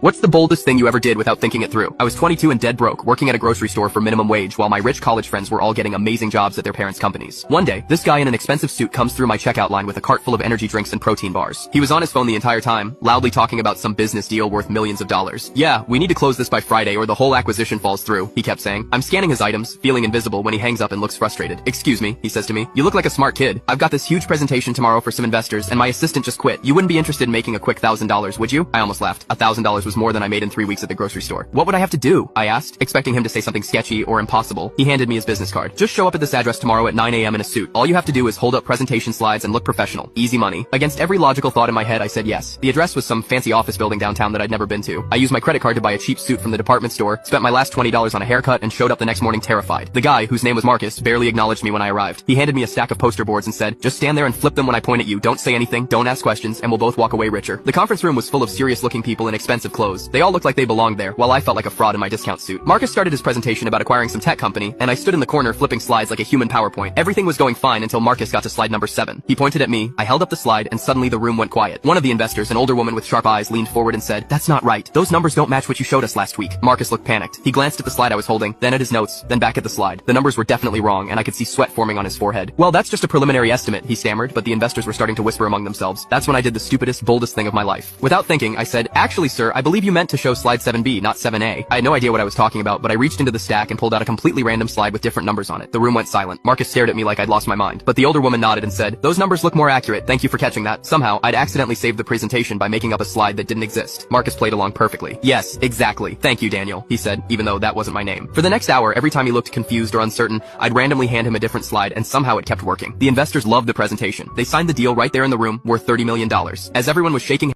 What's the boldest thing you ever did without thinking it through? I was 22 and dead broke, working at a grocery store for minimum wage while my rich college friends were all getting amazing jobs at their parents' companies. One day, this guy in an expensive suit comes through my checkout line with a cart full of energy drinks and protein bars. He was on his phone the entire time, loudly talking about some business deal worth millions of dollars. Yeah, we need to close this by Friday or the whole acquisition falls through, he kept saying. I'm scanning his items, feeling invisible when he hangs up and looks frustrated. Excuse me, he says to me. You look like a smart kid. I've got this huge presentation tomorrow for some investors and my assistant just quit. You wouldn't be interested in making a quick $1,000, would you? I almost laughed. $1,000 was more than I made in 3 weeks at the grocery store. What would I have to do? I asked, expecting him to say something sketchy or impossible. He handed me his business card. Just show up at this address tomorrow at 9 a.m. in a suit. All you have to do is hold up presentation slides and look professional. Easy money. Against every logical thought in my head, I said yes. The address was some fancy office building downtown that I'd never been to. I used my credit card to buy a cheap suit from the department store, spent my last $20 on a haircut, and showed up the next morning terrified. The guy, whose name was Marcus, barely acknowledged me when I arrived. He handed me a stack of poster boards and said, just stand there and flip them when I point at you. Don't say anything, don't ask questions, and we'll both walk away richer. The conference room was full of serious-looking people in expensive clothes. They all looked like they belonged there, while I felt like a fraud in my discount suit. Marcus started his presentation about acquiring some tech company, and I stood in the corner flipping slides like a human PowerPoint. Everything was going fine until Marcus got to slide number 7. He pointed at me, I held up the slide, and suddenly the room went quiet. One of the investors, an older woman with sharp eyes, leaned forward and said, "That's not right. Those numbers don't match what you showed us last week." Marcus looked panicked. He glanced at the slide I was holding, then at his notes, then back at the slide. The numbers were definitely wrong, and I could see sweat forming on his forehead. "Well, that's just a preliminary estimate," he stammered, but the investors were starting to whisper among themselves. That's when I did the stupidest, boldest thing of my life. Without thinking, I said, "Actually, sir, I believe you meant to show slide 7B, not 7A. I had no idea what I was talking about, but I reached into the stack and pulled out a completely random slide with different numbers on it. The room went silent. Marcus stared at me like I'd lost my mind. But the older woman nodded and said, "Those numbers look more accurate. Thank you for catching that." Somehow, I'd accidentally saved the presentation by making up a slide that didn't exist. Marcus played along perfectly. "Yes, exactly. Thank you, Daniel," he said, even though that wasn't my name. For the next hour, every time he looked confused or uncertain, I'd randomly hand him a different slide, and somehow it kept working. The investors loved the presentation. They signed the deal right there in the room, worth $30 million. As everyone was shaking